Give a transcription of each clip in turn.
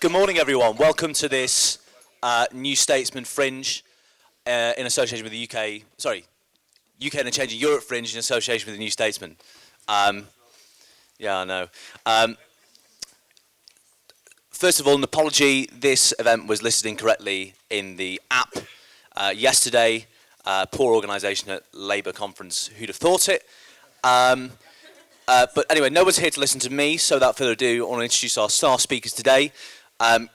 Good morning, everyone. Welcome to this New Statesman Fringe in association with the UK. Sorry, UK and a Changing Europe Fringe in association with the New Statesman. Yeah, I know. First of all, an apology. This event was listed incorrectly in the app yesterday. Poor organisation at Labour conference. Who'd have thought it? But anyway, no one's here to listen to me, so without further ado, I want to introduce our star speakers today.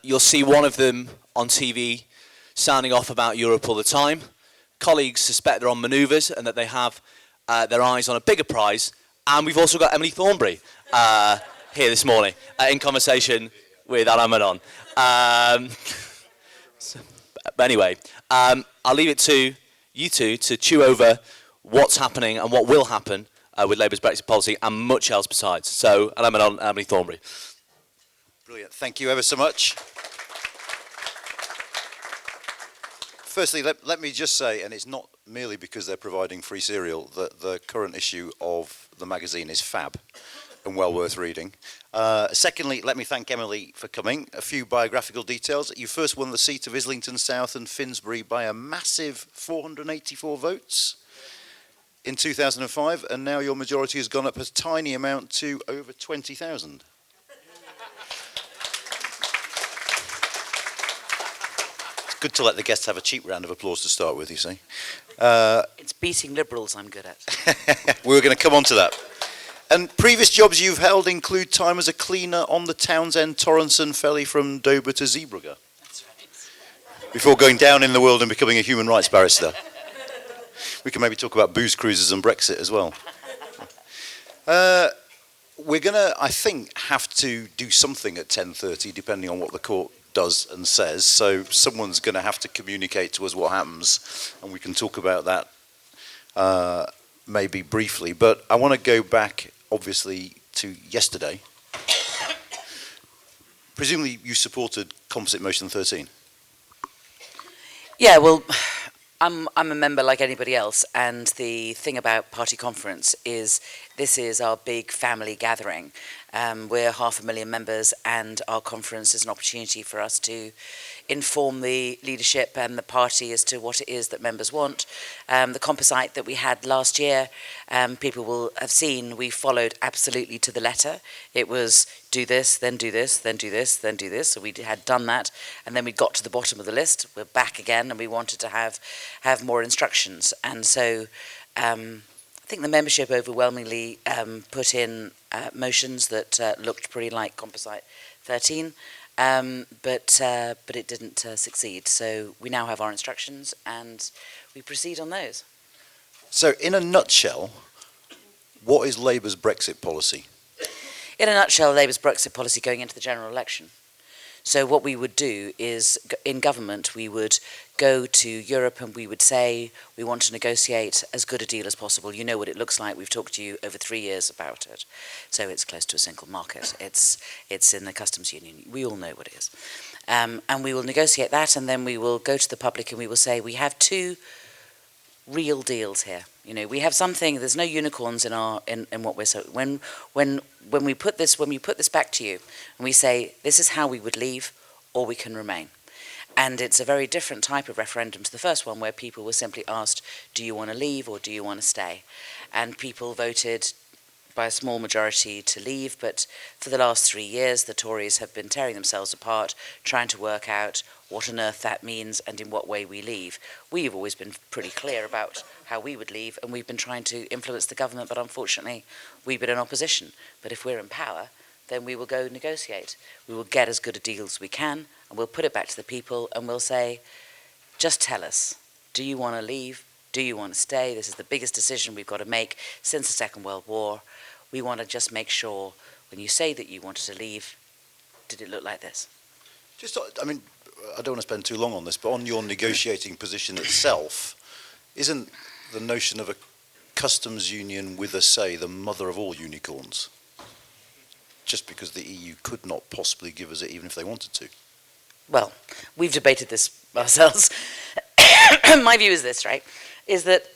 You'll see one of them on TV sounding off about Europe all the time. Colleagues suspect they're on manoeuvres and that they have their eyes on a bigger prize. And we've also got Emily Thornberry here this morning in conversation with Anand Menon. But anyway, I'll leave it to you two to chew over what's happening and what will happen with Labour's Brexit policy and much else besides. So, Anand Menon and Emily Thornberry. Brilliant. Thank you ever so much. Firstly, let me just say, and it's not merely because they're providing free cereal, that the current issue of the magazine is fab and well worth reading. Secondly, let me thank Emily for coming. A few biographical details. You first won the seat of Islington South and Finsbury by a massive 484 votes in 2005, and now your majority has gone up a tiny amount to over 20,000. It's good to let the guests have a cheap round of applause to start with, you see. It's beating Liberals I'm good at. We're going to come on to that. And previous jobs you've held include time as a cleaner on the Townsend-Torrance ferry from Dover to Zeebrugge. That's right. Before going down in the world and becoming a human rights barrister. We can maybe talk about booze cruises and Brexit as well. We're going to, I think, have to do something at 10:30, depending on what the court does and says. So someone's going to have to communicate to us what happens, and we can talk about that maybe briefly. But I want to go back, obviously, to yesterday. Presumably you supported Composite Motion 13. Yeah, well, I'm a member like anybody else, and the thing about Party Conference is this is our big family gathering. We're 500,000 members, and our conference is an opportunity for us to inform the leadership and the party as to what it is that members want. The composite that we had last year, people will have seen, we followed absolutely to the letter. It was do this, then do this, then do this, then do this. So we had done that, and then we got to the bottom of the list. We're back again, and we wanted to have more instructions. And so I think the membership overwhelmingly put in motions that looked pretty like Composite 13. But it didn't succeed. So we now have our instructions and we proceed on those. So in a nutshell, what is Labour's Brexit policy? In a nutshell, Labour's Brexit policy going into the general election. So what we would do is, in government, we would go to Europe and we would say, we want to negotiate as good a deal as possible. You know what it looks like. We've talked to you over 3 years about it. So it's close to a single market. It's in the customs union. We all know what it is. And we will negotiate that, and then we will go to the public and we will say, we have two real deals here. You know, we have something. There's no unicorns in what we're so. When we put this back to you, and we say this is how we would leave, or we can remain, and it's a very different type of referendum to the first one, where people were simply asked, do you want to leave or do you want to stay? And people voted by a small majority to leave, but for the last 3 years, the Tories have been tearing themselves apart, trying to work out what on earth that means and in what way we leave. We've always been pretty clear about how we would leave, and we've been trying to influence the government, but unfortunately, we've been in opposition. But if we're in power, then we will go negotiate. We will get as good a deal as we can, and we'll put it back to the people, and we'll say, just tell us, do you want to leave? Do you want to stay? This is the biggest decision we've got to make since the Second World War. We want to just make sure, when you say that you wanted to leave, did it look like this? I mean, I don't want to spend too long on this, but on your negotiating position itself, isn't the notion of a customs union with a say the mother of all unicorns? Just because the EU could not possibly give us it even if they wanted to. Well, we've debated this ourselves. My view is this, right, is that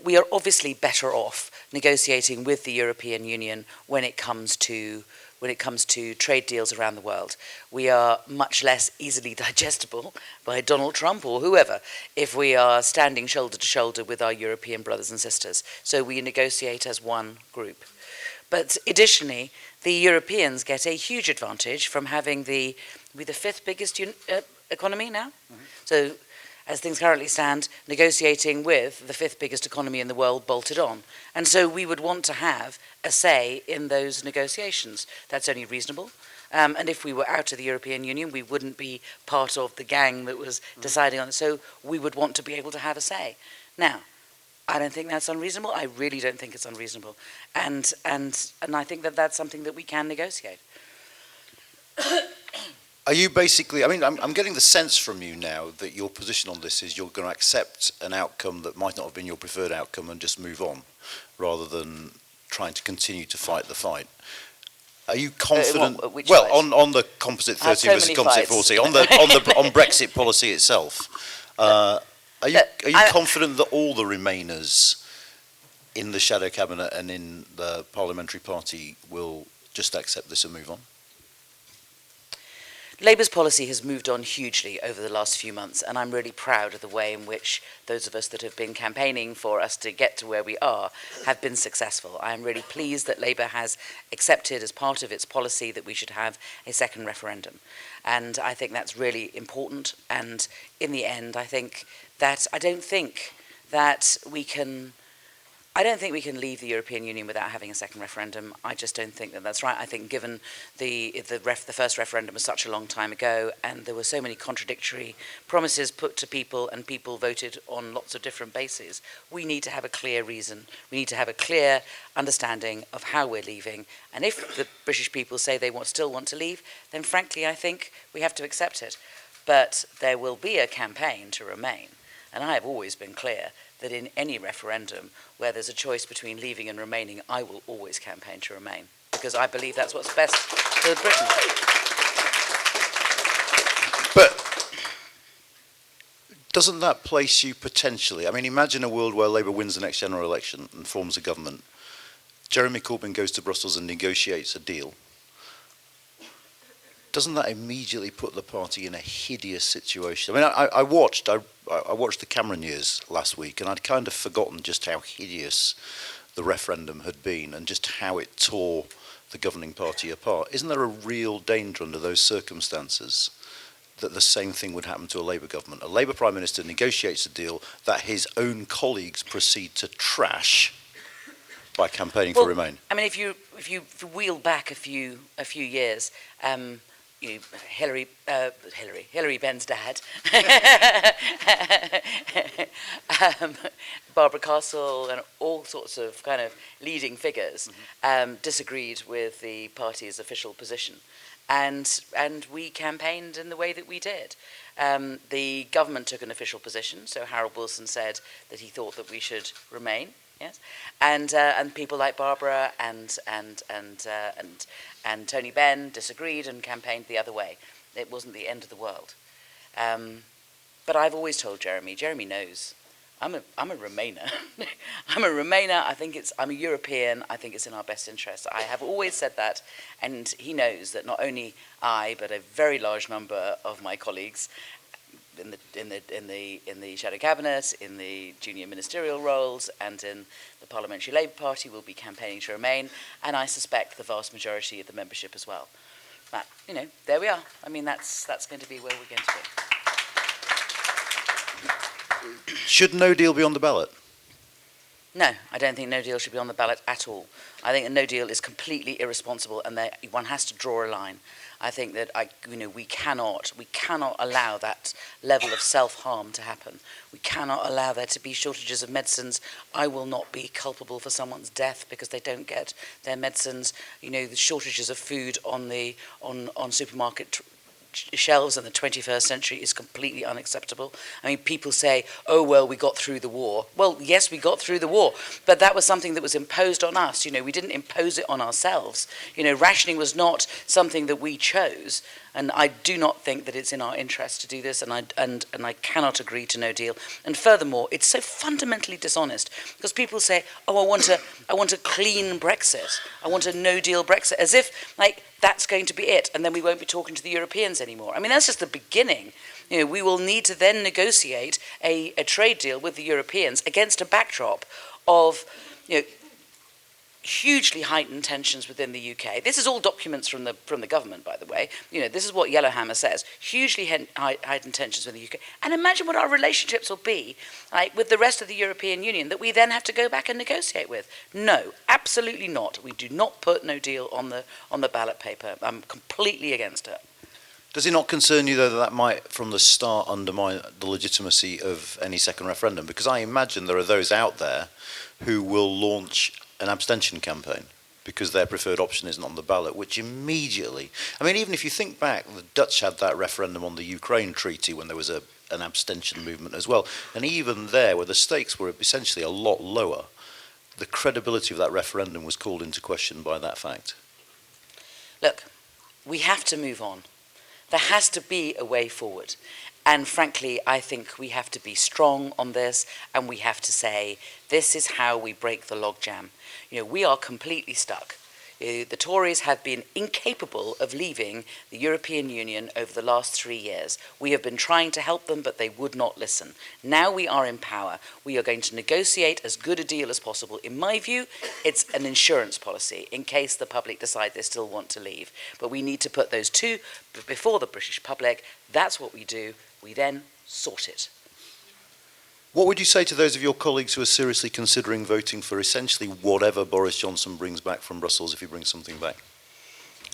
we are obviously better off negotiating with the European Union when it comes to trade deals around the world. We are much less easily digestible by Donald Trump or whoever if we are standing shoulder to shoulder with our European brothers and sisters. So we negotiate as one group. But additionally, the Europeans get a huge advantage from having the fifth biggest economy now. Mm-hmm. So as things currently stand, negotiating with the fifth biggest economy in the world bolted on. And so we would want to have a say in those negotiations. That's only reasonable. And if we were out of the European Union, we wouldn't be part of the gang that was deciding on it. So we would want to be able to have a say. Now, I don't think that's unreasonable. I really don't think it's unreasonable. And I think that that's something that we can negotiate. Are you basically, I mean, I'm getting the sense from you now that your position on this is you're going to accept an outcome that might not have been your preferred outcome and just move on, rather than trying to continue to fight the fight. Are you confident? On the composite 30 versus composite 40, on Brexit policy itself. Are you confident that all the Remainers in the shadow cabinet and in the parliamentary party will just accept this and move on? Labour's policy has moved on hugely over the last few months, and I'm really proud of the way in which those of us that have been campaigning for us to get to where we are have been successful. I am really pleased that Labour has accepted as part of its policy that we should have a second referendum. And I think that's really important. And in the end, I think that I don't think we can leave the European Union without having a second referendum. I just don't think that that's right. I think given the first referendum was such a long time ago and there were so many contradictory promises put to people and people voted on lots of different bases, we need to have a clear reason. We need to have a clear understanding of how we're leaving. And if the British people say they still want to leave, then frankly I think we have to accept it. But there will be a campaign to remain. And I have always been clear that in any referendum where there's a choice between leaving and remaining, I will always campaign to remain, because I believe that's what's best for Britain. But doesn't that place you potentially, I mean, imagine a world where Labour wins the next general election and forms a government. Jeremy Corbyn goes to Brussels and negotiates a deal. Doesn't that immediately put the party in a hideous situation? I mean, I watched the Cameron years last week, and I'd kind of forgotten just how hideous the referendum had been and just how it tore the governing party apart. Isn't there a real danger under those circumstances that the same thing would happen to a Labour government? A Labour Prime Minister negotiates a deal that his own colleagues proceed to trash by campaigning for Remain. I mean, if you wheel back a few years, Hillary Benn's dad, Barbara Castle, and all sorts of kind of leading figures disagreed with the party's official position, and we campaigned in the way that we did. The government took an official position, so Harold Wilson said that he thought that we should remain. Yes, and people like Barbara and Tony Benn disagreed and campaigned the other way. It wasn't the end of the world. But I've always told Jeremy. Jeremy knows. I'm a Remainer. I'm a Remainer. I'm a European. I think it's in our best interest. I have always said that, and he knows that not only I, but a very large number of my colleagues in the shadow cabinet, in the junior ministerial roles, and in the Parliamentary Labour Party will be campaigning to remain, and I suspect the vast majority of the membership as well. But there we are. I mean, that's going to be where we're going to be. Should no deal be on the ballot? No, I don't think no deal should be on the ballot at all. I think a no deal is completely irresponsible, and one has to draw a line. I think that we cannot allow that level of self-harm to happen. We cannot allow there to be shortages of medicines. I will not be culpable for someone's death because they don't get their medicines. The shortages of food on supermarket shelves in the 21st century is completely unacceptable. I mean, people say, oh, well, we got through the war. Well, yes, we got through the war, but that was something that was imposed on us. We didn't impose it on ourselves. Rationing was not something that we chose. And I do not think that it's in our interest to do this, and I cannot agree to no deal. And furthermore, it's so fundamentally dishonest, because people say, oh, I want a clean Brexit. I want a no-deal Brexit, as if, like, that's going to be it, and then we won't be talking to the Europeans anymore. I mean, that's just the beginning. You know, we will need to then negotiate a trade deal with the Europeans against a backdrop of, you know, hugely heightened tensions within the UK. This is all documents from the government, by the way. You know, this is what Yellowhammer says. Hugely heightened tensions within the UK. And imagine what our relationships will be like with the rest of the European Union that we then have to go back and negotiate with. No, absolutely not. We do not put no deal on the ballot paper. I'm completely against it. Does it not concern you, though, that that might, from the start, undermine the legitimacy of any second referendum? Because I imagine there are those out there who will launch an abstention campaign because their preferred option isn't on the ballot, which immediately... I mean, even if you think back, the Dutch had that referendum on the Ukraine treaty when there was an abstention movement as well. And even there, where the stakes were essentially a lot lower, the credibility of that referendum was called into question by that fact. Look, we have to move on. There has to be a way forward. And frankly, I think we have to be strong on this, and we have to say, this is how we break the logjam. You know, we are completely stuck. The Tories have been incapable of leaving the European Union over the last 3 years. We have been trying to help them, but they would not listen. Now we are in power. We are going to negotiate as good a deal as possible. In my view, it's an insurance policy in case the public decide they still want to leave. But we need to put those two before the British public. That's what we do. We then sort it. What would you say to those of your colleagues who are seriously considering voting for essentially whatever Boris Johnson brings back from Brussels, if he brings something back?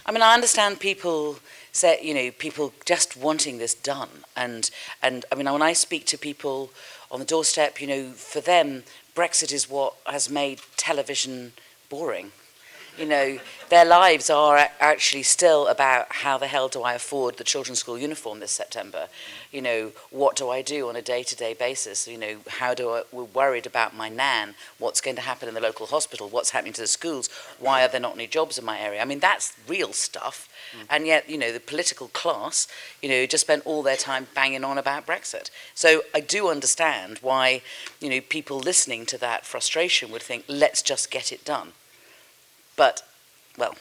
I mean, I understand people say, you know, people just wanting this done. And I mean, when I speak to people on the doorstep, you know, for them, Brexit is what has made television boring. You know, their lives are actually still about how the hell do I afford the children's school uniform this September? You know, what do I do on a day-to-day basis? You know, we're worried about my nan, what's going to happen in the local hospital, what's happening to the schools, why are there not any jobs in my area? I mean, that's real stuff. And yet, you know, the political class, you know, just spent all their time banging on about Brexit. So I do understand why, you know, people listening to that frustration would think, let's just get it done. But, well,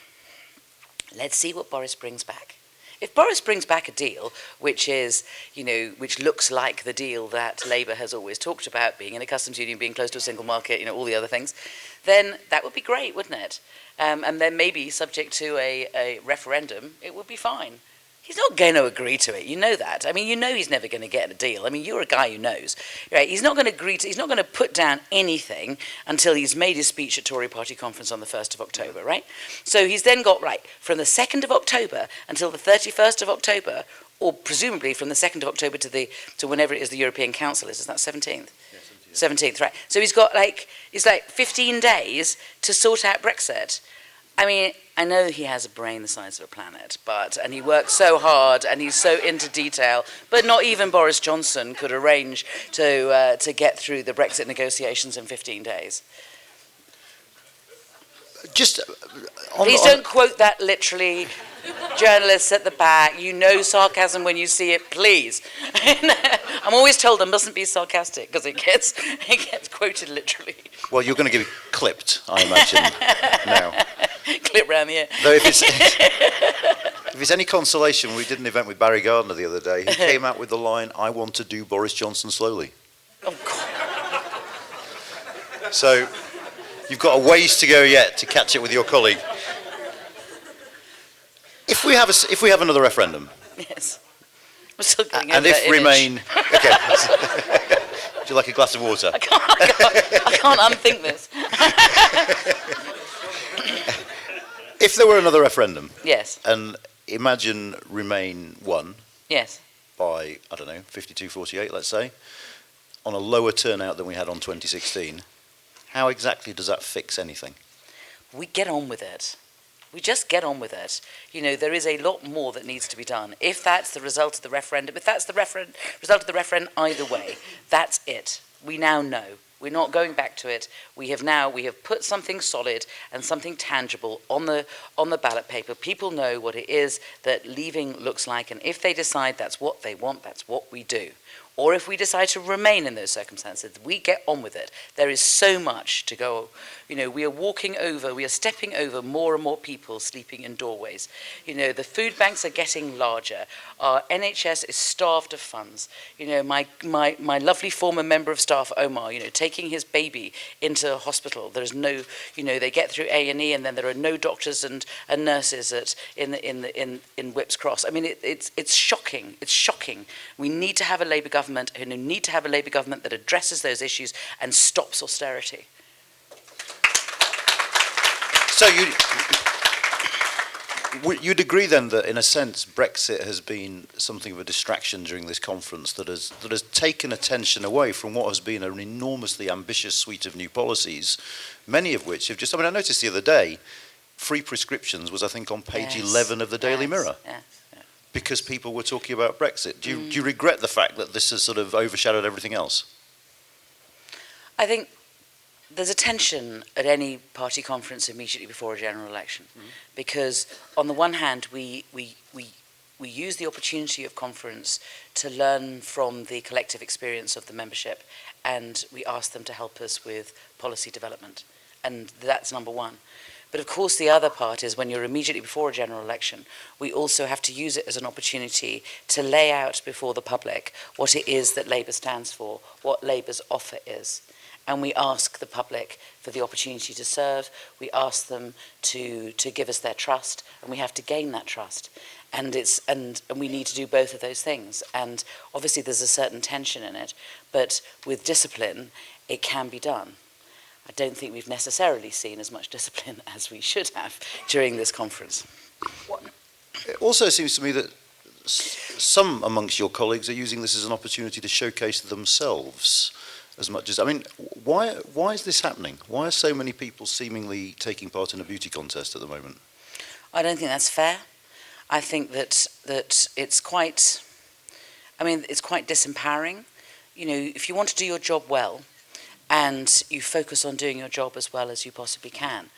let's see what Boris brings back. If Boris brings back a deal which is, you know, which looks like the deal that Labour has always talked about, being in a customs union, being close to a single market, you know, all the other things, then that would be great, wouldn't it? And then maybe, subject to a referendum, it would be fine. He's not going to agree to it. You know that. I mean, you know he's never going to get a deal. I mean, you're a guy who knows, right? He's not going to agree to. He's not going to put down anything until he's made his speech at Tory Party conference on the 1st of October, right? So he's then got from the 2nd of October until the 31st of October, or presumably from the 2nd of October to whenever it is the European Council is. Is that 17th? Yeah, 17th, right? So he's got it's 15 days to sort out Brexit. I mean, I know he has a brain the size of a planet, and he works so hard and he's so into detail, but not even Boris Johnson could arrange to get through the Brexit negotiations in 15 days. Just Please don't quote that literally. Journalists at the back, you know sarcasm when you see it, please. I'm always told I mustn't be sarcastic because it gets quoted literally. Well, you're going to get it clipped, I imagine, now. Clip round the ear. Though if it's any consolation, we did an event with Barry Gardner the other day. He came out with the line, "I want to do Boris Johnson slowly." Oh, God. So you've got a ways to go yet to catch it with your colleague. If we have another referendum, yes, we're still getting and over if that Remain, okay, would you like a glass of water? I can't unthink this. If there were another referendum, Yes. and imagine Remain won Yes. by, I don't know, 52-48, let's say, on a lower turnout than we had on 2016, how exactly does that fix anything? We get on with it. We just get on with it. You know, there is a lot more that needs to be done. If that's the result of the referendum, if that's the result of the referendum either way, that's it. We now know. We're not going back to it. We have put something solid and something tangible on the ballot paper. People know what it is that leaving looks like, and if they decide that's what they want, that's what we do. Or if we decide to remain in those circumstances, we get on with it. There is so much to go. We are stepping over more and more people sleeping in doorways. The food banks are getting larger. Our NHS is starved of funds. My lovely former member of staff, Omar, taking his baby into hospital. There's no, they get through A&E, and then there are no doctors and nurses in Whipps Cross. I mean, it's shocking. It's shocking. We need to have a Labour government, and we need to have a Labour government that addresses those issues and stops austerity. So you'd agree then that, in a sense, Brexit has been something of a distraction during this conference that has taken attention away from what has been an enormously ambitious suite of new policies, many of which have just... I noticed the other day, free prescriptions was, I think, on page 11 of the Daily Mirror. Yes. Because people were talking about Brexit. Do you regret the fact that this has sort of overshadowed everything else? I think there's a tension at any party conference immediately before a general election, because on the one hand we use the opportunity of conference to learn from the collective experience of the membership, and we ask them to help us with policy development, and that's number one. But of course the other part is when you're immediately before a general election, we also have to use it as an opportunity to lay out before the public what it is that Labour stands for, what Labour's offer is. And we ask the public for the opportunity to serve, we ask them to give us their trust, and we have to gain that trust. And we need to do both of those things. And obviously there's a certain tension in it, but with discipline, it can be done. I don't think we've necessarily seen as much discipline as we should have during this conference. It also seems to me that some amongst your colleagues are using this as an opportunity to showcase themselves as much as... why is this happening? Why are so many people seemingly taking part in a beauty contest at the moment? I don't think that's fair. I think that it's quite... it's quite disempowering. If you want to do your job well, and you focus on doing your job as well as you possibly can,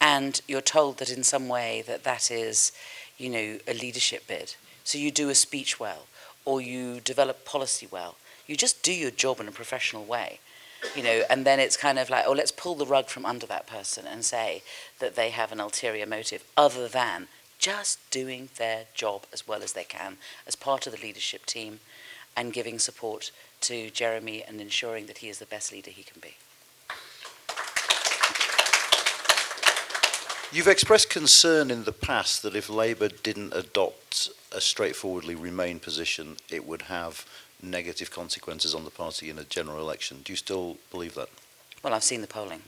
and you're told that in some way that is, a leadership bid, so you do a speech well, or you develop policy well, you just do your job in a professional way, and then it's kind of like, oh, let's pull the rug from under that person and say that they have an ulterior motive other than just doing their job as well as they can as part of the leadership team and giving support to Jeremy and ensuring that he is the best leader he can be. You've expressed concern in the past that if Labour didn't adopt a straightforwardly Remain position, it would have negative consequences on the party in a general election. Do you still believe that? Well, I've seen the polling.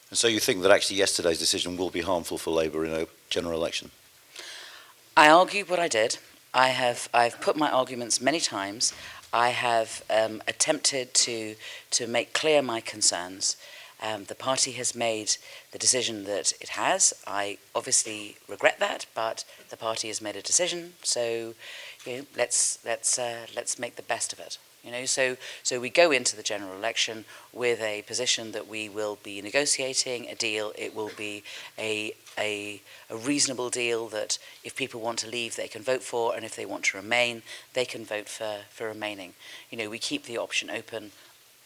And so you think that actually yesterday's decision will be harmful for Labour in a general election? I argued what I did. I've put my arguments many times. I have attempted to make clear my concerns. The party has made the decision that it has. I obviously regret that, but the party has made a decision. So, let's make the best of it. So we go into the general election with a position that we will be negotiating a deal. It will be a reasonable deal that if people want to leave, they can vote for, and if they want to remain, they can vote for remaining. We keep the option open.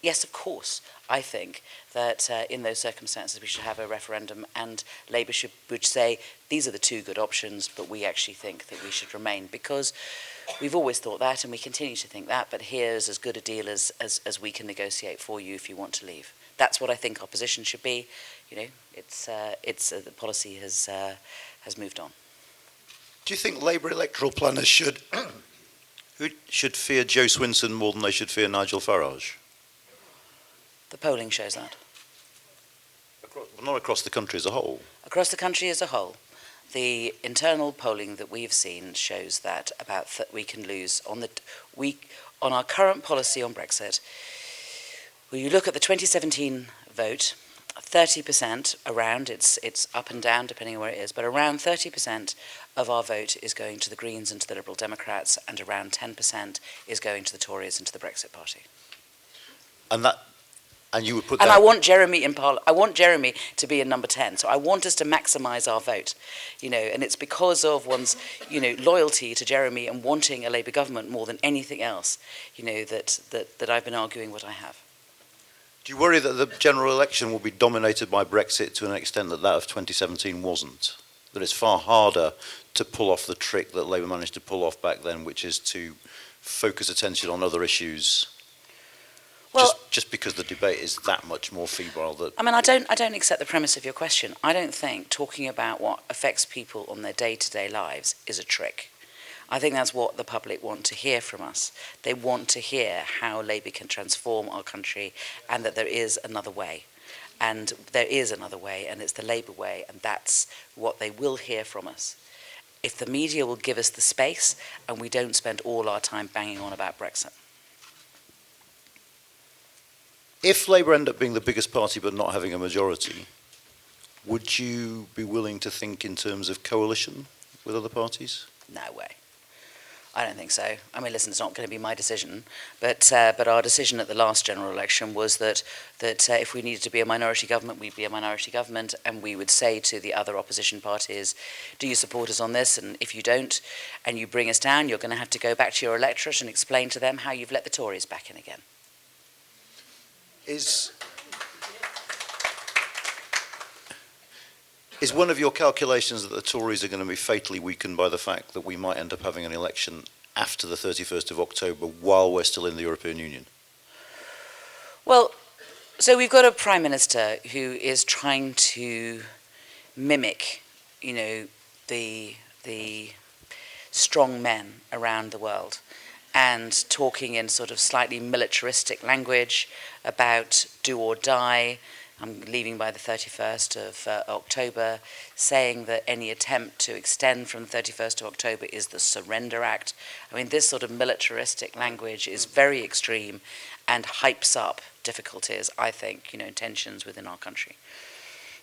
Yes, of course, I think that in those circumstances we should have a referendum, and Labour would say these are the two good options, but we actually think that we should remain, because we've always thought that and we continue to think that, but here's as good a deal as we can negotiate for you if you want to leave. That's what I think our position should be. The policy has moved on. Do you think Labour electoral planners should fear Joe Swinson more than they should fear Nigel Farage? The polling shows that. Not across the country as a whole. Across the country as a whole. The internal polling that we've seen shows that we can lose on our current policy on Brexit. When you look at the 2017 vote, 30% around, it's up and down depending on where it is, but around 30% of our vote is going to the Greens and to the Liberal Democrats, and around 10% is going to the Tories and to the Brexit Party. And that And you would put And that... I want Jeremy in Parliament. I want Jeremy to be in number 10. So I want us to maximise our vote, you know, and it's because of one's, you know, loyalty to Jeremy and wanting a Labour government more than anything else, you know, that I've been arguing what I have. Do you worry that the general election will be dominated by Brexit to an extent that of 2017 wasn't? That it's far harder to pull off the trick that Labour managed to pull off back then, which is to focus attention on other issues? Well, just because the debate is that much more febrile. That I mean, I don't accept the premise of your question. I don't think talking about what affects people on their day-to-day lives is a trick. I think that's what the public want to hear from us. They want to hear how Labour can transform our country and that there is another way. And there is another way, and it's the Labour way, and that's what they will hear from us. If the media will give us the space and we don't spend all our time banging on about Brexit. If Labour end up being the biggest party but not having a majority, would you be willing to think in terms of coalition with other parties? No way. I don't think so. I mean, listen, it's not going to be my decision, but our decision at the last general election was that if we needed to be a minority government, we'd be a minority government, and we would say to the other opposition parties, do you support us on this? And if you don't, and you bring us down, you're going to have to go back to your electorate and explain to them how you've let the Tories back in again. Is one of your calculations that the Tories are going to be fatally weakened by the fact that we might end up having an election after the 31st of October while we're still in the European Union? Well, so we've got a Prime Minister who is trying to mimic, you know, the strong men around the world, and talking in sort of slightly militaristic language about do or die. I'm leaving by the 31st of October, saying that any attempt to extend from the 31st of October is the Surrender Act. I mean, this sort of militaristic language is very extreme and hypes up difficulties, I think, you know, tensions within our country.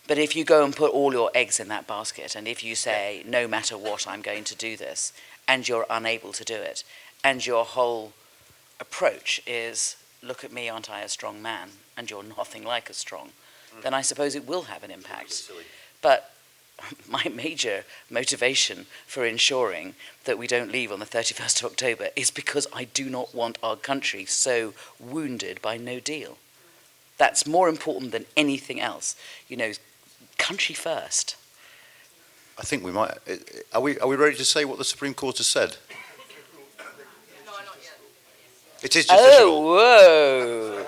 But if you go and put all your eggs in that basket, and if you say, no matter what, I'm going to do this, and you're unable to do it, and your whole approach is, look at me, aren't I a strong man? And you're nothing like as strong. Then I suppose it will have an impact. But my major motivation for ensuring that we don't leave on the 31st of October is because I do not want our country so wounded by no deal. That's more important than anything else. You know, country first. I think we might. Are we ready to say what the Supreme Court has said? It is just whoa.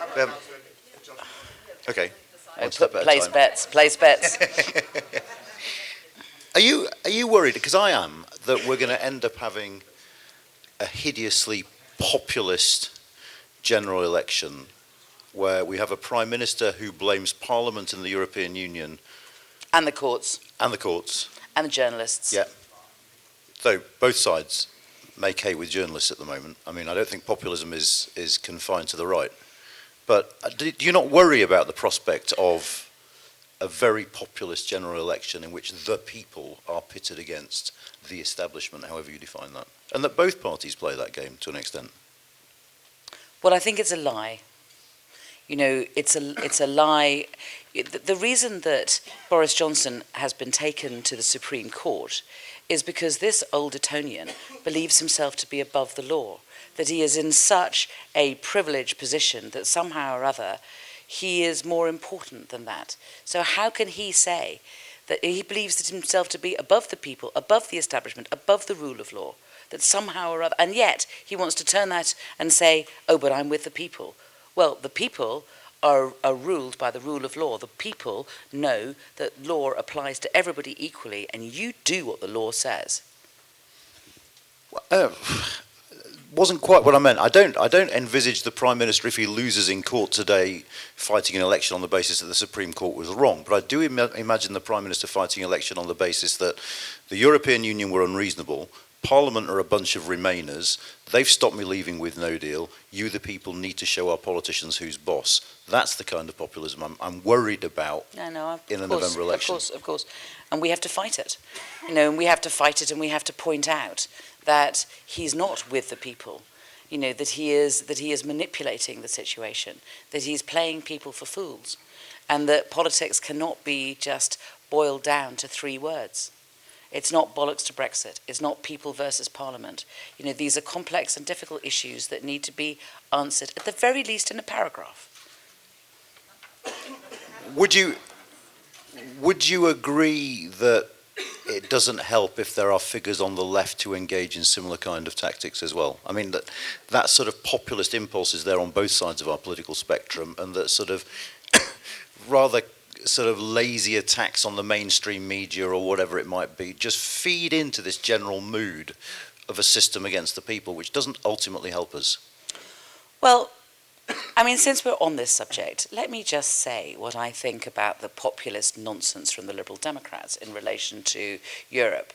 Okay. Place bets. Are you worried? Because I am, that we're going to end up having a hideously populist general election where we have a Prime Minister who blames Parliament and the European Union. And the courts. And the courts. And the journalists. Yeah. So both sides make hay with journalists at the moment. I mean, I don't think populism is confined to the right. But do you not worry about the prospect of a very populist general election in which the people are pitted against the establishment, however you define that? And that both parties play that game to an extent? Well, I think it's a lie. You know, it's a lie. The reason that Boris Johnson has been taken to the Supreme Court is because this old Etonian believes himself to be above the law, that he is in such a privileged position that somehow or other he is more important than that. So how can he say that he believes himself to be above the people, above the establishment, above the rule of law, that somehow or other, and yet he wants to turn that and say, oh, but I'm with the people. Well, the people are ruled by the rule of law. The people know that law applies to everybody equally, and you do what the law says. Wasn't quite what I meant. I don't envisage the Prime Minister, if he loses in court today, fighting an election on the basis that the Supreme Court was wrong. But I do imagine the Prime Minister fighting an election on the basis that the European Union were unreasonable, Parliament are a bunch of Remainers, they've stopped me leaving with no deal, you the people need to show our politicians who's boss. That's the kind of populism I'm worried about in the November election. Of course. And we have to fight it. You know, and we have to fight it, and we have to point out that he's not with the people. you know, that he is manipulating the situation, that he's playing people for fools, and that politics cannot be just boiled down to 3 words. It's not bollocks to Brexit. It's not people versus Parliament. You know, these are complex and difficult issues that need to be answered, at the very least in a paragraph. Would you agree that it doesn't help if there are figures on the left to engage in similar kind of tactics as well? I mean, that sort of populist impulse is there on both sides of our political spectrum, and that sort of rather sort of lazy attacks on the mainstream media or whatever it might be just feed into this general mood of a system against the people, which doesn't ultimately help us. Well, I mean, since we're on this subject, let me just say what I think about the populist nonsense from the Liberal Democrats in relation to Europe.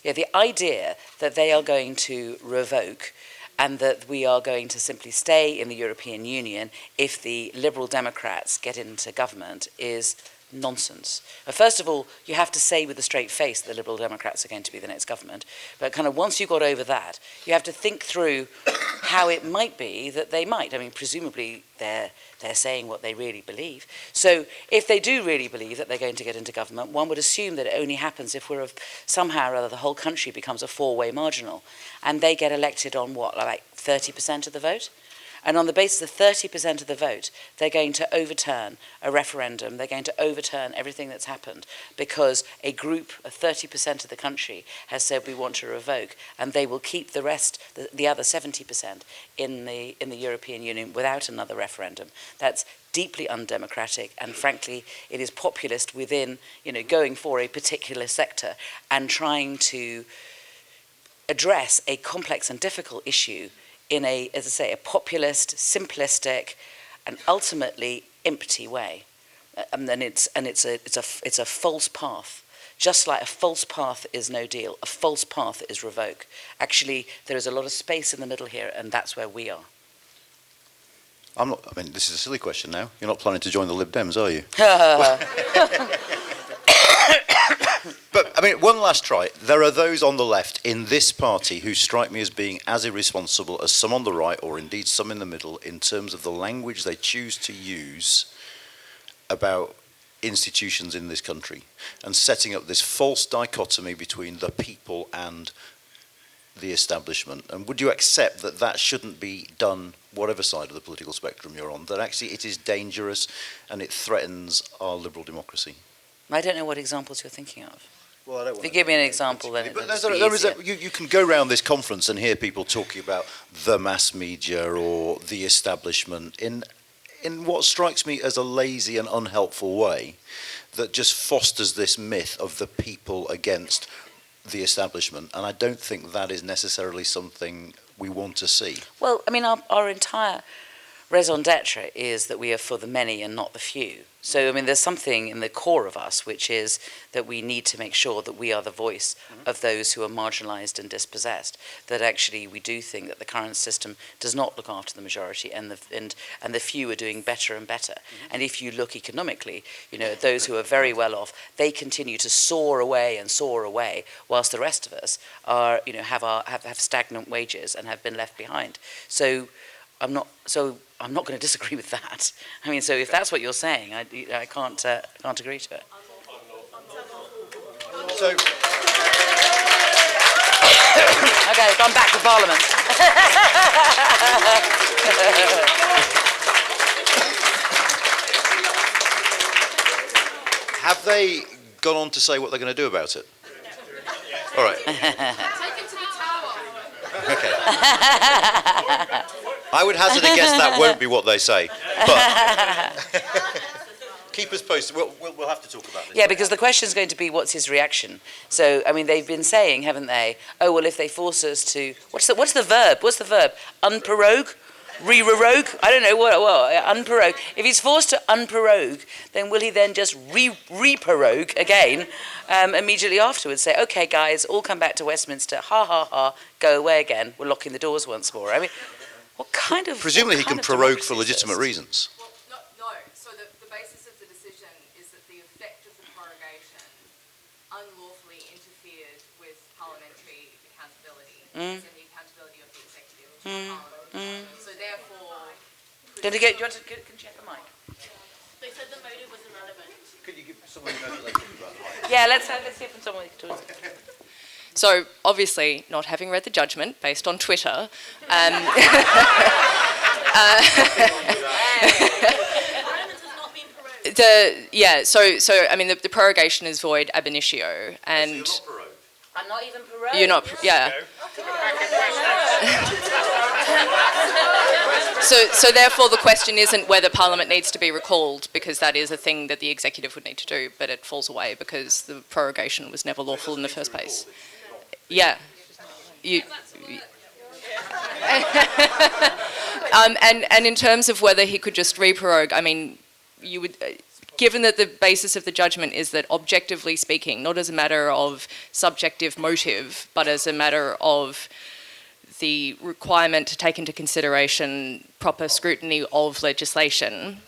Yeah, the idea that they are going to revoke and that we are going to simply stay in the European Union if the Liberal Democrats get into government is nonsense. First of all, you have to say with a straight face that the Liberal Democrats are going to be the next government. But kind of once you've got over that, you have to think through how it might be that they might. I mean, presumably they're saying what they really believe. So if they do really believe that they're going to get into government, one would assume that it only happens if somehow or other the whole country becomes a 4-way marginal. And they get elected on what, like 30% of the vote? And on the basis of 30% of the vote, they're going to overturn a referendum. They're going to overturn everything that's happened because a group of 30% of the country has said we want to revoke, and they will keep the rest, the other 70% in the European Union without another referendum. That's deeply undemocratic, and frankly, it is populist within, you know, going for a particular sector and trying to address a complex and difficult issue in a, as I say, a populist, simplistic, and ultimately empty way. And it's a false path. Just like a false path is no deal, a false path is revoke. Actually, there is a lot of space in the middle here, and that's where we are. I mean, this is a silly question now. You're not planning to join the Lib Dems, are you? But, I mean, one last try. There are those on the left in this party who strike me as being as irresponsible as some on the right, or indeed some in the middle, in terms of the language they choose to use about institutions in this country and setting up this false dichotomy between the people and the establishment. And would you accept that that shouldn't be done, whatever side of the political spectrum you're on, that actually it is dangerous and it threatens our liberal democracy? I don't know what examples you're thinking of. Well, I don't if you give me an example, then you can go around this conference and hear people talking about the mass media or the establishment in what strikes me as a lazy and unhelpful way that just fosters this myth of the people against the establishment. And I don't think that is necessarily something we want to see. Well, I mean, our entire raison d'etre is that we are for the many and not the few. So, I mean, there's something in the core of us which is that we need to make sure that we are the voice of those who are marginalised and dispossessed. That actually we do think that the current system does not look after the majority, and the few are doing better and better. And if you look economically, you know, those who are very well off, they continue to soar away, whilst the rest of us are, you know, have stagnant wages and have been left behind. So I'm not going to disagree with that. I mean, so if that's what you're saying, I can't agree to it. So, okay, gone back to Parliament. have they gone on to say what they're going to do about it? All right. Take him to the tower. Okay. I would hazard a guess that won't be what they say, but keep us posted. We'll have to talk about this. Yeah, because the question is going to be, what's his reaction? So, I mean, they've been saying, haven't they? Oh, well, if they force us to, what's the verb? What's the verb? Unprorogue? Re-prorogue? I don't know what. Unprorogue. If he's forced to unprorogue, then will he then just re-prorogue again immediately afterwards? Say, okay, guys, all come back to Westminster. Ha ha ha. Go away again. We're locking the doors once more. I mean, what kind of? Presumably, he can prorogue for legitimate reasons. Well, no. So the basis of the decision is that the effect of the prorogation unlawfully interfered with parliamentary accountability, and the accountability of the executive, which is Parliament. Do you want to can you have a mic? They said the motive was irrelevant. Could you give someone who knows what they're talking about? Yeah, let's hear from someone who can talk. So, obviously, not having read the judgment based on Twitter, Parliament has not been prorogued. so I mean, the prorogation is void ab initio, and I'm not even parole. you're not, yeah. So therefore, the question isn't whether Parliament needs to be recalled, because that is a thing that the executive would need to do, but it falls away because the prorogation was never lawful in the first place. Yeah. And in terms of whether he could just re-prorogue, I mean, you would, given that the basis of the judgment is that, objectively speaking, not as a matter of subjective motive, but as a matter of the requirement to take into consideration proper scrutiny of legislation,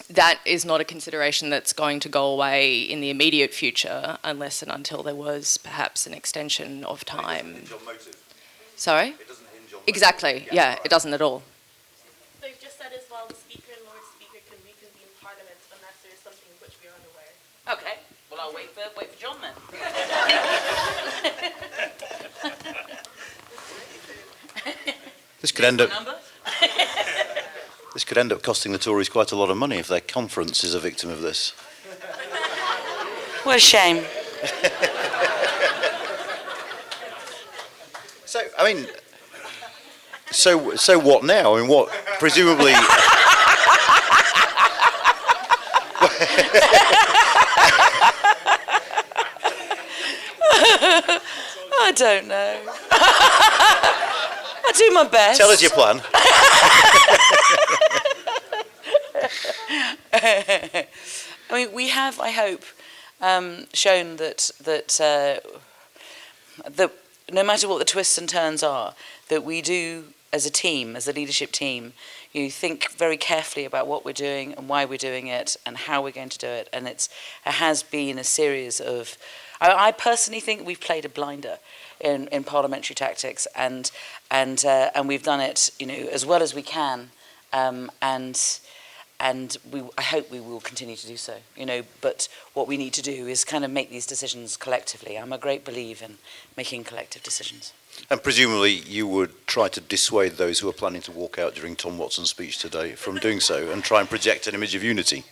that is not a consideration that's going to go away in the immediate future, unless and until there was perhaps an extension of time. It doesn't hinge on motive. Sorry? It doesn't hinge on motive. Exactly, yeah, it doesn't at all. They've just said as well the Speaker and Lord Speaker can reconvene Parliament unless there is something of which we are unaware. Okay. Well, I'll wait for John then. This could end up. Number? This could end up costing the Tories quite a lot of money if their conference is a victim of this. What a shame. So, I mean, so what now? I mean, what, presumably... I don't know. I do my best. Tell us your plan. I mean, we have, I hope, shown that no matter what the twists and turns are, that we do, as a team, as a leadership team, you think very carefully about what we're doing and why we're doing it and how we're going to do it. And it has been a series of... I personally think we've played a blinder in parliamentary tactics, and we've done it, as well as we can, and I hope we will continue to do so, but what we need to do is kind of make these decisions collectively. I'm a great believer in making collective decisions. And presumably you would try to dissuade those who are planning to walk out during Tom Watson's speech today from doing so and try and project an image of unity.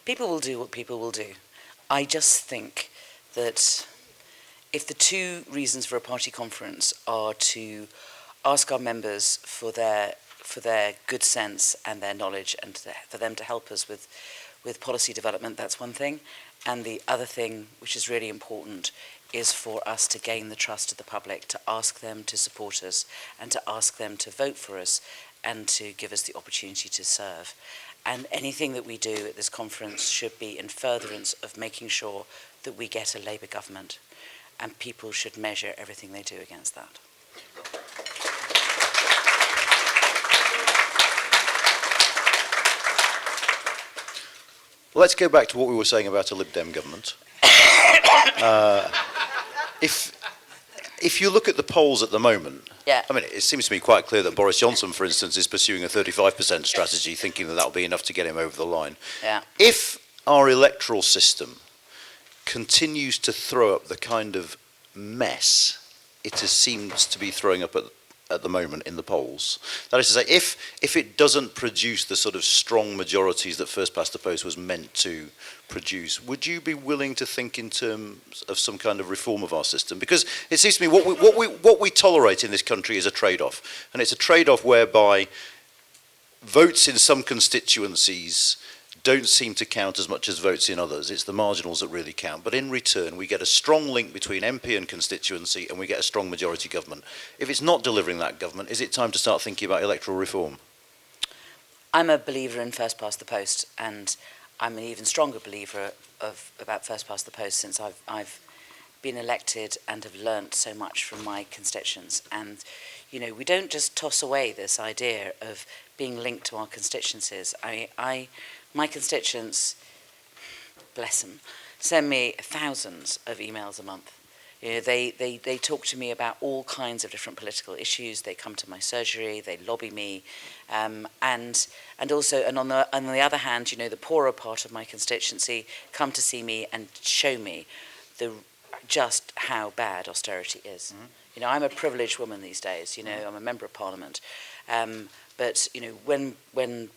People will do what people will do. I just think that if the two reasons for a party conference are to ask our members for their good sense and their knowledge, and for them to help us with policy development, that's one thing. And the other thing, which is really important, is for us to gain the trust of the public, to ask them to support us, and to ask them to vote for us, and to give us the opportunity to serve. And anything that we do at this conference should be in furtherance of making sure that we get a Labour government, and people should measure everything they do against that. Let's go back to what we were saying about a Lib Dem government. If you look at the polls at the moment, Yeah. I mean, it seems to me quite clear that Boris Johnson, for instance, is pursuing a 35% strategy, thinking that that'll be enough to get him over the line. Yeah. If our electoral system continues to throw up the kind of mess it seems to be throwing up at the moment in the polls, that is to say, if it doesn't produce the sort of strong majorities that first past the post was meant to produce, would you be willing to think in terms of some kind of reform of our system? Because it seems to me what we tolerate in this country is a trade-off, and it's a trade-off whereby votes in some constituencies don't seem to count as much as votes in others. It's the marginals that really count. But in return, we get a strong link between MP and constituency, and we get a strong majority government. If it's not delivering that government, is it time to start thinking about electoral reform? I'm a believer in first past the post, and I'm an even stronger believer about first past the post since I've been elected and have learnt so much from my constituents. And we don't just toss away this idea of being linked to our constituencies. My constituents, bless them, send me thousands of emails a month. You know, they talk to me about all kinds of different political issues. They come to my surgery, they lobby me, and also, and on the other hand, you know, the poorer part of my constituency come to see me and show me just how bad austerity is. Mm-hmm. You know, I'm a privileged woman these days. You know, I'm a member of Parliament, but you know,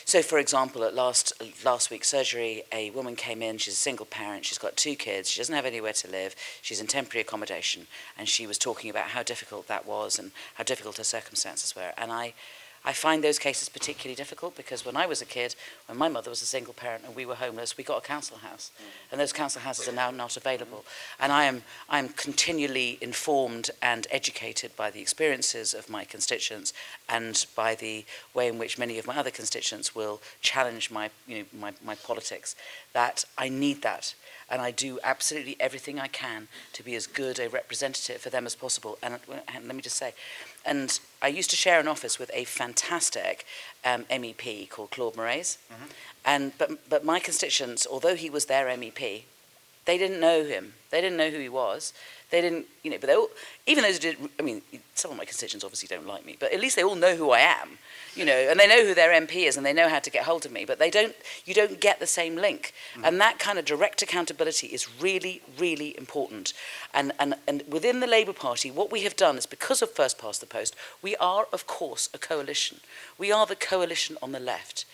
So, for example, at last week's surgery, a woman came in. She's a single parent. She's got 2 kids. She doesn't have anywhere to live. She's in temporary accommodation, and she was talking about how difficult that was and how difficult her circumstances were. And I find those cases particularly difficult because when I was a kid, when my mother was a single parent and we were homeless, we got a council house, and those council houses are now not available. And I am continually informed and educated by the experiences of my constituents and by the way in which many of my other constituents will challenge my politics. That I need that, and I do absolutely everything I can to be as good a representative for them as possible. And let me just say. And I used to share an office with a fantastic MEP called Claude Moraes. Mm-hmm. But my constituents, although he was their MEP, they didn't know him. They didn't know who he was. They didn't, you know, but they all, even those who did, I mean, some of my constituents obviously don't like me, but at least they all know who I am, you know, and they know who their MP is and they know how to get hold of me, but you don't get the same link. Mm-hmm. And that kind of direct accountability is really, really important. And within the Labour Party, what we have done is because of First Past the Post, we are, of course, a coalition. We are the coalition on the left.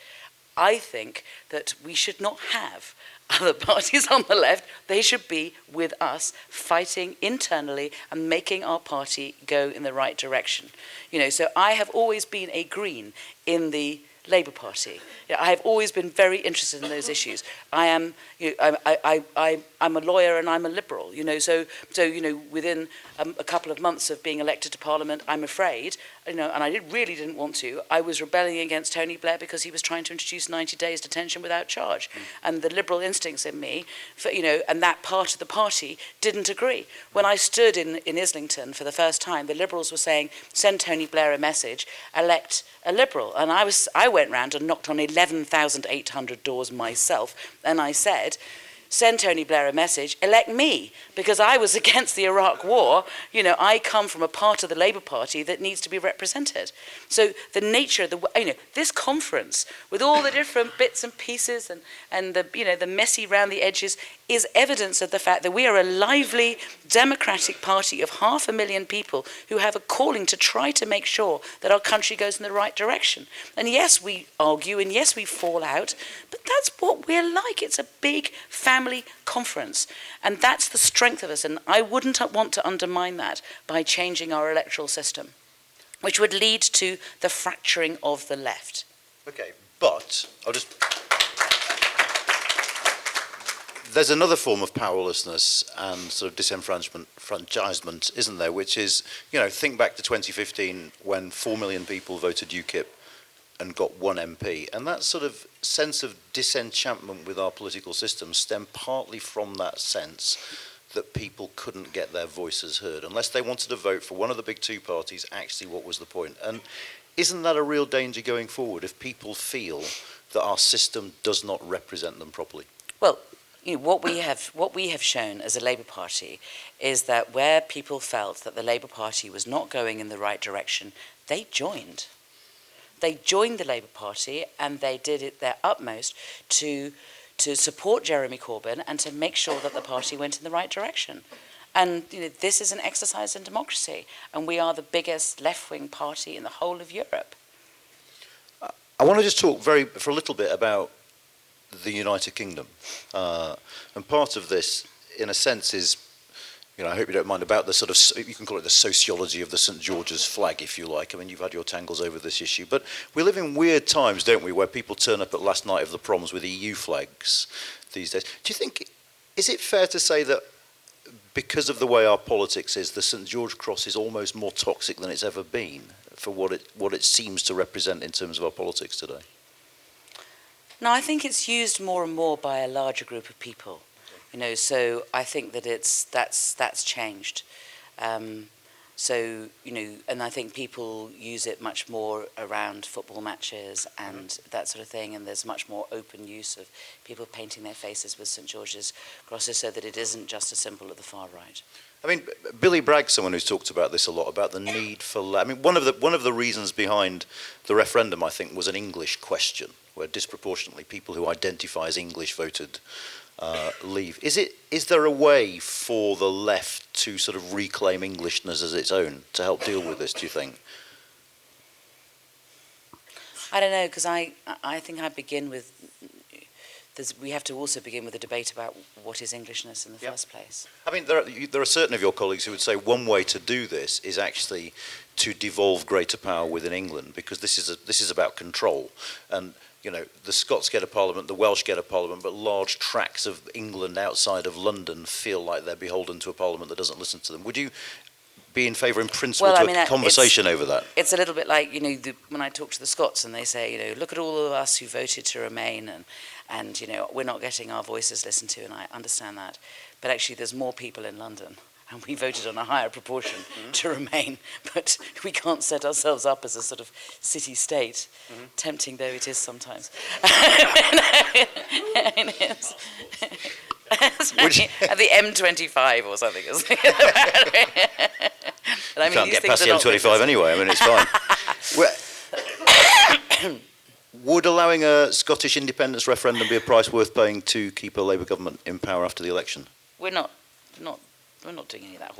I think that we should not have other parties on the left. They should be with us, fighting internally and making our party go in the right direction. You know, so I have always been a Green in the Labour Party. You know, I have always been very interested in those issues. I'm a lawyer and I'm a liberal. You know, so you know, within a couple of months of being elected to Parliament, I'm afraid, you know, and I really didn't want to. I was rebelling against Tony Blair because he was trying to introduce 90 days detention without charge, and the liberal instincts in me, you know, and that part of the party didn't agree. When I stood in Islington for the first time, the Liberals were saying, "Send Tony Blair a message, elect a Liberal," and I went round and knocked on 11,800 doors myself, and I said, "Send Tony Blair a message, elect me," because I was against the Iraq War. You know, I come from a part of the Labour Party that needs to be represented. So the nature of this conference with all the different bits and pieces and the messy round the edges is evidence of the fact that we are a lively democratic party of 500,000 people who have a calling to try to make sure that our country goes in the right direction. And yes, we argue and yes, we fall out, but that's what we're like. It's a big family conference, and that's the strength of us, and I wouldn't want to undermine that by changing our electoral system, which would lead to the fracturing of the left. Okay, but there's another form of powerlessness and sort of disenfranchisement, isn't there, which is, you know, think back to 2015 when 4 million people voted UKIP and got 1 MP, and that sort of sense of disenchantment with our political system stemmed partly from that sense that people couldn't get their voices heard. Unless they wanted to vote for one of the big 2 parties, actually what was the point? And isn't that a real danger going forward if people feel that our system does not represent them properly? Well, you know, what we have shown as a Labour Party is that where people felt that the Labour Party was not going in the right direction, they joined. They joined the Labour Party and they did it their utmost to support Jeremy Corbyn and to make sure that the party went in the right direction. And you know, this is an exercise in democracy, and we are the biggest left-wing party in the whole of Europe. I want to just talk for a little bit about the United Kingdom. And part of this, in a sense, is, you know, I hope you don't mind, about the sort of, you can call it the sociology of the St. George's flag, if you like. I mean, you've had your tangles over this issue. But we live in weird times, don't we, where people turn up at last night of the proms with EU flags these days. Do you think, is it fair to say that because of the way our politics is, the St. George Cross is almost more toxic than it's ever been for what it seems to represent in terms of our politics today? No, I think it's used more and more by a larger group of people. You know, so I think that that's changed. So, and I think people use it much more around football matches and that sort of thing, and there's much more open use of people painting their faces with St George's crosses so that it isn't just a symbol of the far right. I mean, Billy Bragg's someone who's talked about this a lot, about the need for... I mean, one of the reasons behind the referendum, I think, was an English question, where disproportionately people who identify as English voted leave. Is there a way for the left to sort of reclaim Englishness as its own to help deal with this, do you think? I don't know, because I think I begin with... we have to also begin with a debate about what is Englishness in the first place. I mean, there are certain of your colleagues who would say one way to do this is actually to devolve greater power within England, because this is about control. And the Scots get a parliament, the Welsh get a parliament, but large tracts of England outside of London feel like they're beholden to a parliament that doesn't listen to them. Would you be in favour, in principle, to a conversation over that? It's a little bit like, when I talk to the Scots and they say, look at all of us who voted to remain and we're not getting our voices listened to, and I understand that. But actually there's more people in London, and we voted on a higher proportion to remain, but we can't set ourselves up as a sort of city-state, tempting though it is sometimes. At the M25 or something. I mean, you can't get past the M25 anyway, I mean, it's fine. Would allowing a Scottish independence referendum be a price worth paying to keep a Labour government in power after the election? We're not doing any of that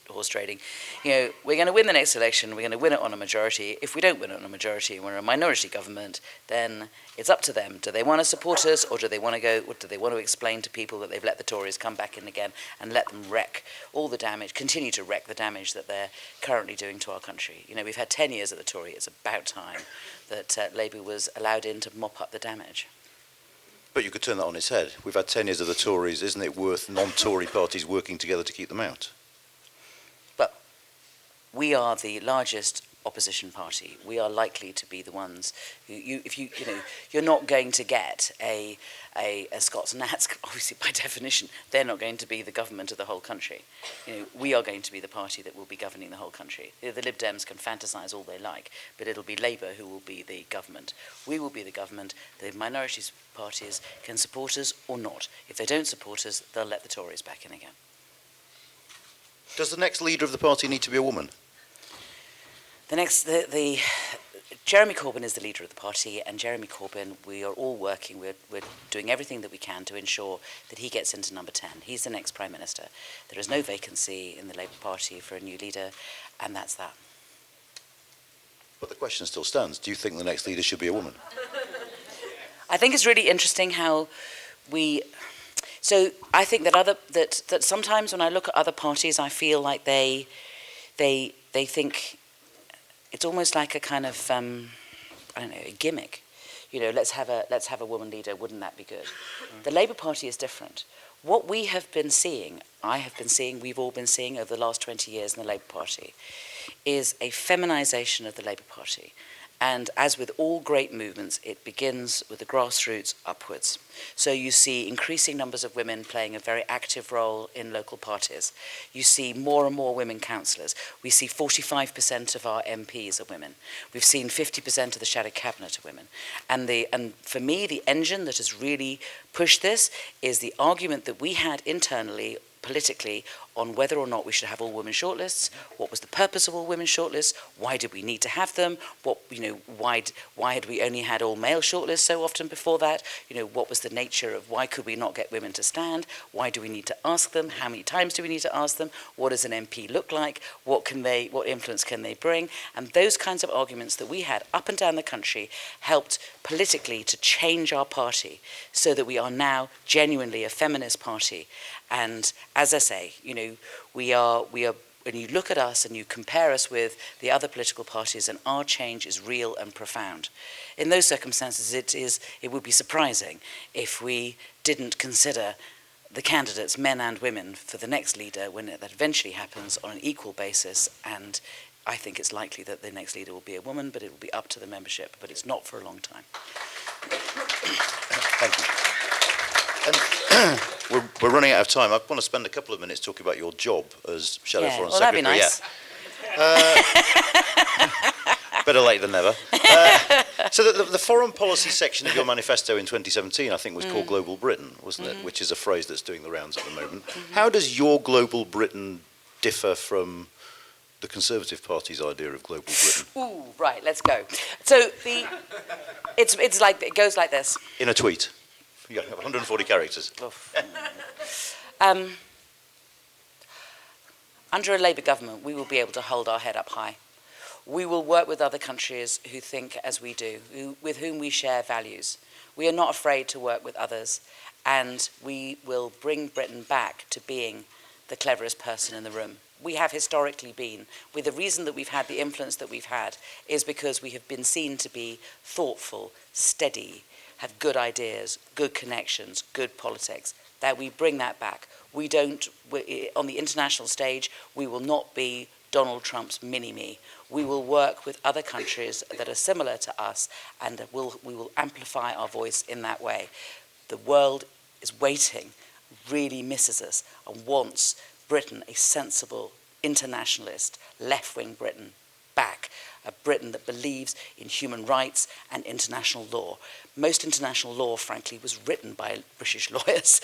horse trading. We're going to win the next election. We're going to win it on a majority. If we don't win it on a majority and we're a minority government, then it's up to them. Do they want to support us, or do they want to explain to people that they've let the Tories come back in again and let them wreck all the damage, continue to wreck the damage that they're currently doing to our country? We've had 10 years of the Tory. It's about time that Labour was allowed in to mop up the damage. But you could turn that on its head. We've had 10 years of the Tories. Isn't it worth non-Tory parties working together to keep them out? But we are the largest opposition party. We are likely to be the ones who, you're not going to get a Scots and Nats, obviously by definition, they're not going to be the government of the whole country. We are going to be the party that will be governing the whole country. The Lib Dems can fantasise all they like, but it'll be Labour who will be the government. We will be the government. The minorities parties can support us or not. If they don't support us, they'll let the Tories back in again. Does the next leader of the party need to be a woman? Jeremy Corbyn is the leader of the party, and Jeremy Corbyn, we are all working, we're doing everything that we can to ensure that he gets into number 10. He's the next Prime Minister. There is no vacancy in the Labour Party for a new leader, and that's that. But the question still stands. Do you think the next leader should be a woman? I think it's really interesting how so I think that sometimes when I look at other parties, I feel like they think it's almost like a kind of a gimmick. Let's have a woman leader. Wouldn't that be good? The Labour Party is different. What we have been seeing, we've all been seeing over the last 20 years in the Labour Party, is a feminisation of the Labour Party. And as with all great movements, it begins with the grassroots upwards. So you see increasing numbers of women playing a very active role in local parties. You see more and more women councillors. We see 45% of our MPs are women. We've seen 50% of the shadow cabinet are women. And for me, the engine that has really pushed this is the argument that we had internally, politically, on whether or not we should have all women shortlists. What was the purpose of all women shortlists? Why did we need to have them? Why had we only had all male shortlists so often before that? What was the nature of why could we not get women to stand? Why do we need to ask them? How many times do we need to ask them? What does an MP look like? What influence can they bring? And those kinds of arguments that we had up and down the country helped politically to change our party so that we are now genuinely a feminist party. And as I say, we are, when you look at us and you compare us with the other political parties, and our change is real and profound. In those circumstances, it would be surprising if we didn't consider the candidates, men and women, for the next leader when that eventually happens on an equal basis. And I think it's likely that the next leader will be a woman, but it will be up to the membership. But it's not for a long time. Thank you. And we're running out of time. I want to spend a couple of minutes talking about your job as Shadow Foreign Secretary. That'd be nice. Better late than never. So the foreign policy section of your manifesto in 2017, I think, was called Global Britain, wasn't it? Which is a phrase that's doing the rounds at the moment. How does your Global Britain differ from the Conservative Party's idea of Global Britain? Ooh, right, let's go. So it's like, it goes like this. In a tweet. Yeah, 140 characters. Under a Labour government, we will be able to hold our head up high. We will work with other countries who think as we do, with whom we share values. We are not afraid to work with others, and we will bring Britain back to being the cleverest person in the room. We have historically been. The reason that we've had the influence that we've had is because we have been seen to be thoughtful, steady, have good ideas, good connections, good politics, that we bring that back. On the international stage, we will not be Donald Trump's mini-me. We will work with other countries that are similar to us, and we will amplify our voice in that way. The world is waiting, really misses us, and wants Britain, a sensible, internationalist, left-wing Britain, back. A Britain that believes in human rights and international law. Most international law, frankly, was written by British lawyers.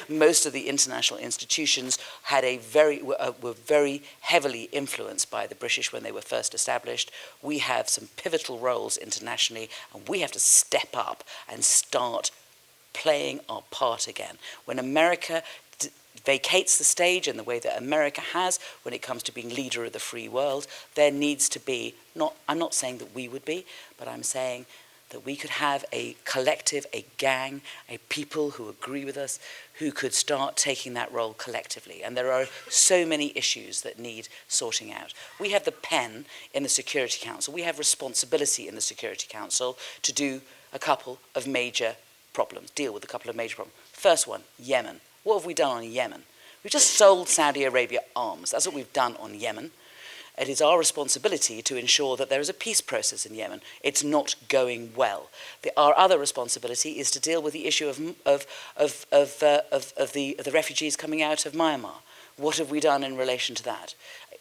Most of the international institutions were very heavily influenced by the British when they were first established. We have some pivotal roles internationally, and we have to step up and start playing our part again. When America vacates the stage in the way that America has when it comes to being leader of the free world, there needs to be, I'm not saying that we would be, but I'm saying that we could have a collective, a gang, a people who agree with us, who could start taking that role collectively. And there are so many issues that need sorting out. We have the pen in the Security Council. We have responsibility in the Security Council to do a couple of major problems, deal with a couple of major problems. First one, Yemen. What have we done on Yemen? We've just sold Saudi Arabia arms. That's what we've done on Yemen. It is our responsibility to ensure that there is a peace process in Yemen. It's not going well. Our other responsibility is to deal with the issue of the refugees coming out of Myanmar. What have we done in relation to that?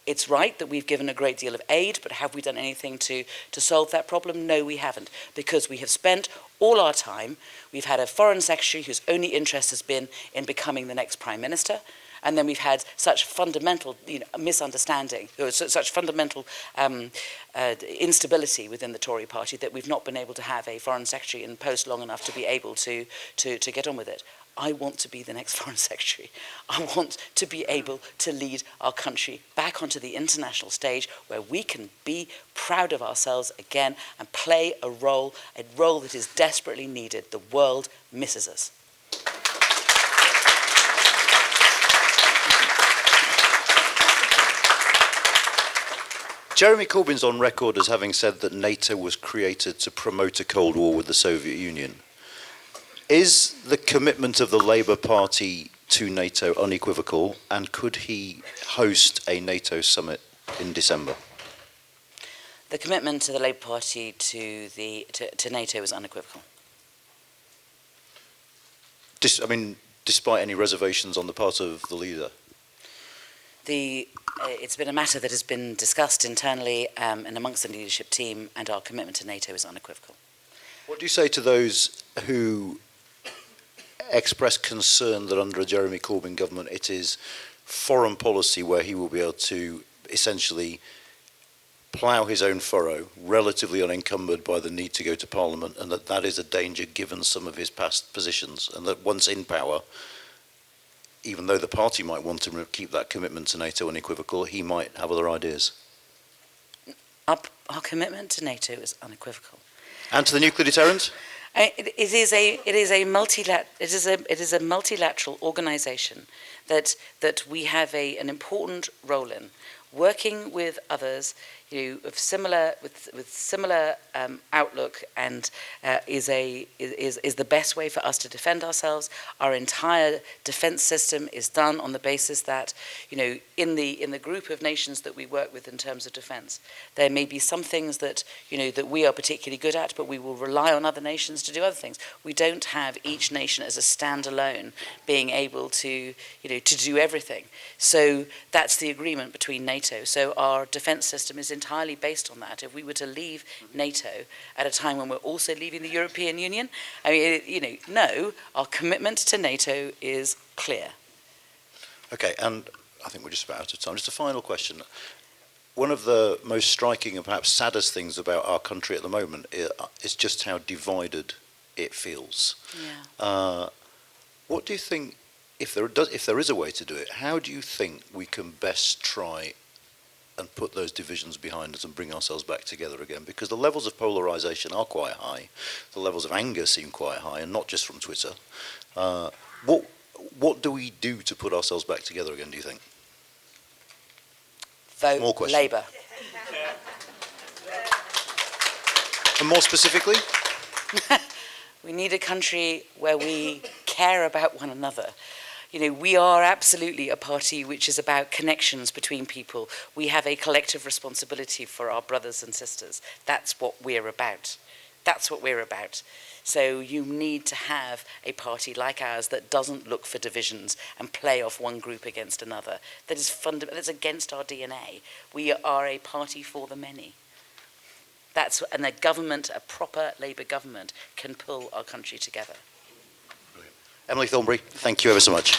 It's right that we've given a great deal of aid, but have we done anything to solve that problem? No, we haven't, because we have spent all our time. We've had a foreign secretary whose only interest has been in becoming the next prime minister, and then we've had such fundamental misunderstanding, such fundamental instability within the Tory party that we've not been able to have a foreign secretary in post long enough to be able to get on with it. I want to be the next foreign secretary. I want to be able to lead our country back onto the international stage where we can be proud of ourselves again and play a role that is desperately needed. The world misses us. Jeremy Corbyn's on record as having said that NATO was created to promote a Cold War with the Soviet Union. Is the commitment of the Labour Party to NATO unequivocal, and could he host a NATO summit in December? The commitment to the Labour Party to NATO is unequivocal. Despite any reservations on the part of the leader? It's been a matter that has been discussed internally and amongst the leadership team, and our commitment to NATO is unequivocal. What do you say to those who express concern that under a Jeremy Corbyn government it is foreign policy where he will be able to essentially plough his own furrow, relatively unencumbered by the need to go to Parliament, and that is a danger given some of his past positions, and that once in power, even though the party might want to keep that commitment to NATO unequivocal, he might have other ideas? Our commitment to NATO is unequivocal. And to the nuclear deterrent? It is a multilateral organisation that we have an important role in, working with others of similar outlook, and is the best way for us to defend ourselves. Our entire defence system is done on the basis that in the group of nations that we work with in terms of defence, there may be some things that that we are particularly good at, but we will rely on other nations to do other things. We don't have each nation as a standalone being able to to do everything. So that's the agreement between NATO NATO. So our defence system is entirely based on that. If we were to leave NATO at a time when we're also leaving the European Union, I mean, no, our commitment to NATO is clear. Okay, and I think we're just about out of time. Just a final question. One of the most striking and perhaps saddest things about our country at the moment is just how divided it feels. Yeah. What do you think, if there is a way to do it, how do you think we can best try and put those divisions behind us and bring ourselves back together again? Because the levels of polarisation are quite high, the levels of anger seem quite high, and not just from Twitter. What do we do to put ourselves back together again, do you think? More Vote question. Labour. And more specifically? We need a country where we care about one another. We are absolutely a party which is about connections between people. We have a collective responsibility for our brothers and sisters. That's what we're about. That's what we're about. So you need to have a party like ours that doesn't look for divisions and play off one group against another. That is that's against our DNA. We are a party for the many. And a government, a proper Labour government, can pull our country together. Brilliant. Emily Thornberry, thank you ever so much.